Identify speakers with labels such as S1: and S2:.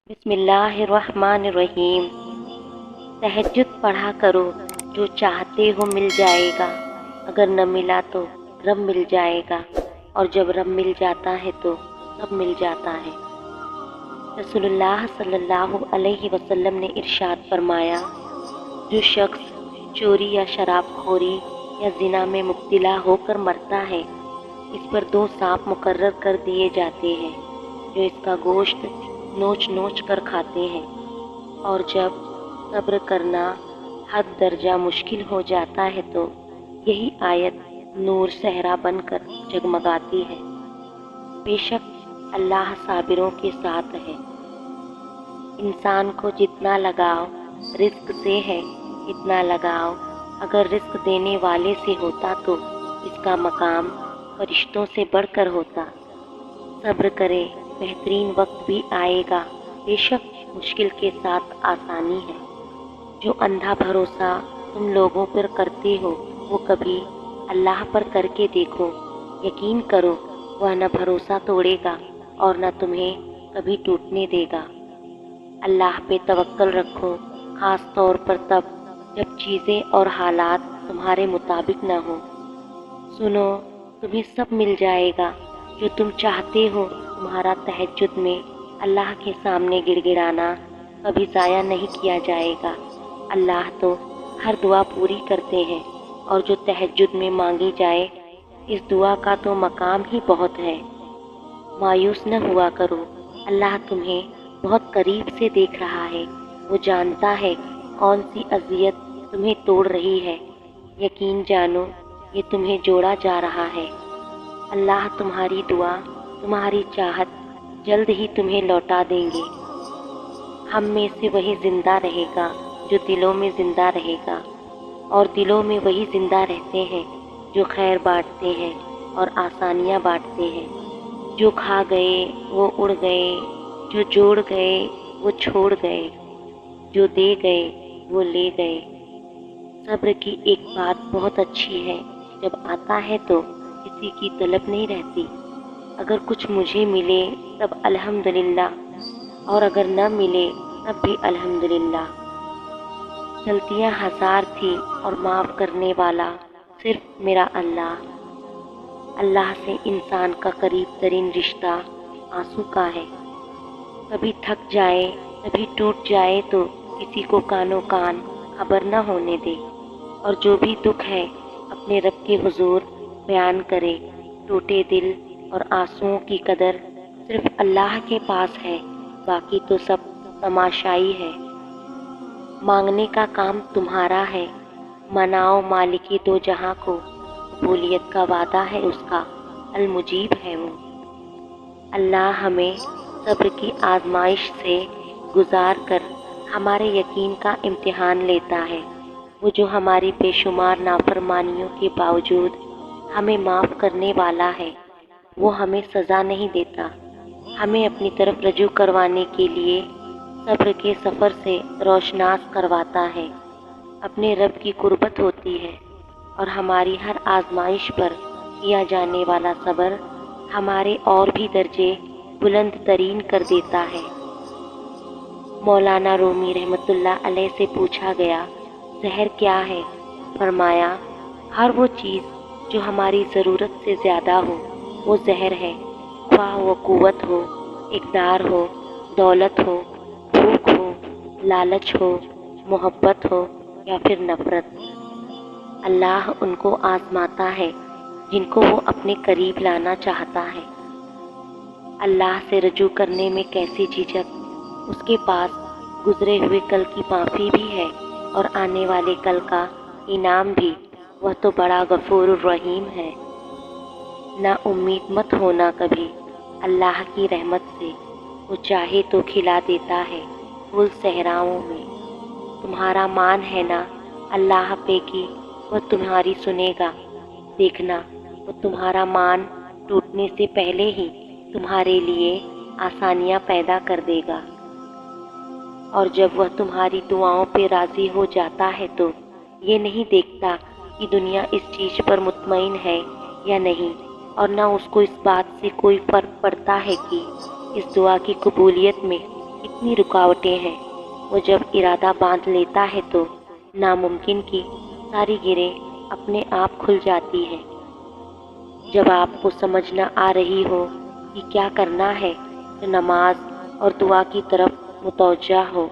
S1: بسم اللہ الرحمن الرحیم۔ تہجد پڑھا کرو، جو چاہتے ہو مل جائے گا، اگر نہ ملا تو رب مل جائے گا، اور جب رب مل جاتا ہے تو سب مل جاتا ہے۔ رسول اللہ صلی اللہ علیہ وسلم نے ارشاد فرمایا، جو شخص چوری یا شراب خوری یا زنا میں مبتلا ہو کر مرتا ہے، اس پر 2 سانپ مقرر کر دیے جاتے ہیں جو اس کا گوشت نوچ نوچ کر کھاتے ہیں، اور جب صبر کرنا حد درجہ مشکل ہو جاتا ہے تو یہی آیت نور صحرا بن کر جگمگاتی ہے۔ بے شک اللہ صابروں کے ساتھ ہے۔ انسان کو جتنا لگاؤ رزق سے ہے، اتنا لگاؤ اگر رزق دینے والے سے ہوتا تو اس کا مقام فرشتوں سے بڑھ کر ہوتا۔ صبر کرے، بہترین وقت بھی آئے گا، بے شک مشکل کے ساتھ آسانی ہے۔ جو اندھا بھروسہ تم لوگوں پر کرتے ہو، وہ کبھی اللہ پر کر کے دیکھو، یقین کرو وہ نہ بھروسہ توڑے گا اور نہ تمہیں کبھی ٹوٹنے دے گا۔ اللہ پہ توکل رکھو، خاص طور پر تب جب چیزیں اور حالات تمہارے مطابق نہ ہوں۔ سنو، تمہیں سب مل جائے گا جو تم چاہتے ہو۔ تمہارا تہجد میں اللہ کے سامنے گڑ گڑانا کبھی ضائع نہیں کیا جائے گا۔ اللہ تو ہر دعا پوری کرتے ہیں، اور جو تہجد میں مانگی جائے اس دعا کا تو مقام ہی بہت ہے۔ مایوس نہ ہوا کرو، اللہ تمہیں بہت قریب سے دیکھ رہا ہے، وہ جانتا ہے کون سی اذیت تمہیں توڑ رہی ہے۔ یقین جانو یہ تمہیں جوڑا جا رہا ہے۔ اللہ تمہاری دعا، تمہاری چاہت جلد ہی تمہیں لوٹا دیں گے۔ ہم میں سے وہی زندہ رہے گا جو دلوں میں زندہ رہے گا، اور دلوں میں وہی زندہ رہتے ہیں جو خیر بانٹتے ہیں اور آسانیاں بانٹتے ہیں۔ جو کھا گئے وہ اڑ گئے، جو جوڑ گئے وہ چھوڑ گئے، جو دے گئے وہ لے گئے۔ صبر کی ایک بات بہت اچھی ہے، جب آتا ہے تو کسی کی طلب نہیں رہتی۔ اگر کچھ مجھے ملے تب الحمدللہ، اور اگر نہ ملے تب بھی الحمدللہ۔ غلطیاں 1000 تھی اور معاف کرنے والا صرف میرا اللہ۔ اللہ سے انسان کا قریب ترین رشتہ آنسو کا ہے۔ کبھی تھک جائے، کبھی ٹوٹ جائے تو کسی کو کانوں کان خبر نہ ہونے دے، اور جو بھی دکھ ہے اپنے رب کے حضور بیان کرے۔ ٹوٹے دل اور آنسوؤں کی قدر صرف اللہ کے پاس ہے، باقی تو سب تماشائی ہے۔ مانگنے کا کام تمہارا ہے، مناؤ مالک دو جہاں کو، قبولیت کا وعدہ ہے اس کا، المجیب ہے وہ۔ اللہ ہمیں صبر کی آزمائش سے گزار کر ہمارے یقین کا امتحان لیتا ہے۔ وہ جو ہماری بے شمار نافرمانیوں کے باوجود ہمیں معاف کرنے والا ہے، وہ ہمیں سزا نہیں دیتا، ہمیں اپنی طرف رجوع کروانے کے لیے صبر کے سفر سے روشناس کرواتا ہے۔ اپنے رب کی قربت ہوتی ہے، اور ہماری ہر آزمائش پر کیا جانے والا صبر ہمارے اور بھی درجے بلند ترین کر دیتا ہے۔ مولانا رومی رحمۃ اللہ علیہ سے پوچھا گیا، زہر کیا ہے؟ فرمایا، ہر وہ چیز جو ہماری ضرورت سے زیادہ ہو وہ زہر ہے، خواہ وہ قوت ہو، اقدار ہو، دولت ہو، بھوک ہو، لالچ ہو، محبت ہو یا پھر نفرت۔ اللہ ان کو آزماتا ہے جن کو وہ اپنے قریب لانا چاہتا ہے۔ اللہ سے رجوع کرنے میں کیسی جھجک، اس کے پاس گزرے ہوئے کل کی معافی بھی ہے اور آنے والے کل کا انعام بھی، وہ تو بڑا غفور الرحیم ہے۔ نا امید مت ہونا کبھی اللہ کی رحمت سے، وہ چاہے تو کھلا دیتا ہے پھول صحراؤں میں۔ تمہارا مان ہے نا اللہ پہ کہ وہ تمہاری سنے گا، دیکھنا وہ تمہارا مان ٹوٹنے سے پہلے ہی تمہارے لیے آسانیاں پیدا کر دے گا۔ اور جب وہ تمہاری دعاؤں پہ راضی ہو جاتا ہے تو یہ نہیں دیکھتا کہ دنیا اس چیز پر مطمئن ہے یا نہیں، اور نہ اس کو اس بات سے کوئی فرق پڑتا ہے کہ اس دعا کی قبولیت میں کتنی رکاوٹیں ہیں، وہ جب ارادہ باندھ لیتا ہے تو ناممکن کی ساری گریں اپنے آپ کھل جاتی ہیں۔ جب آپ کو سمجھ نہ آ رہی ہو کہ کیا کرنا ہے تو نماز اور دعا کی طرف متوجہ ہو۔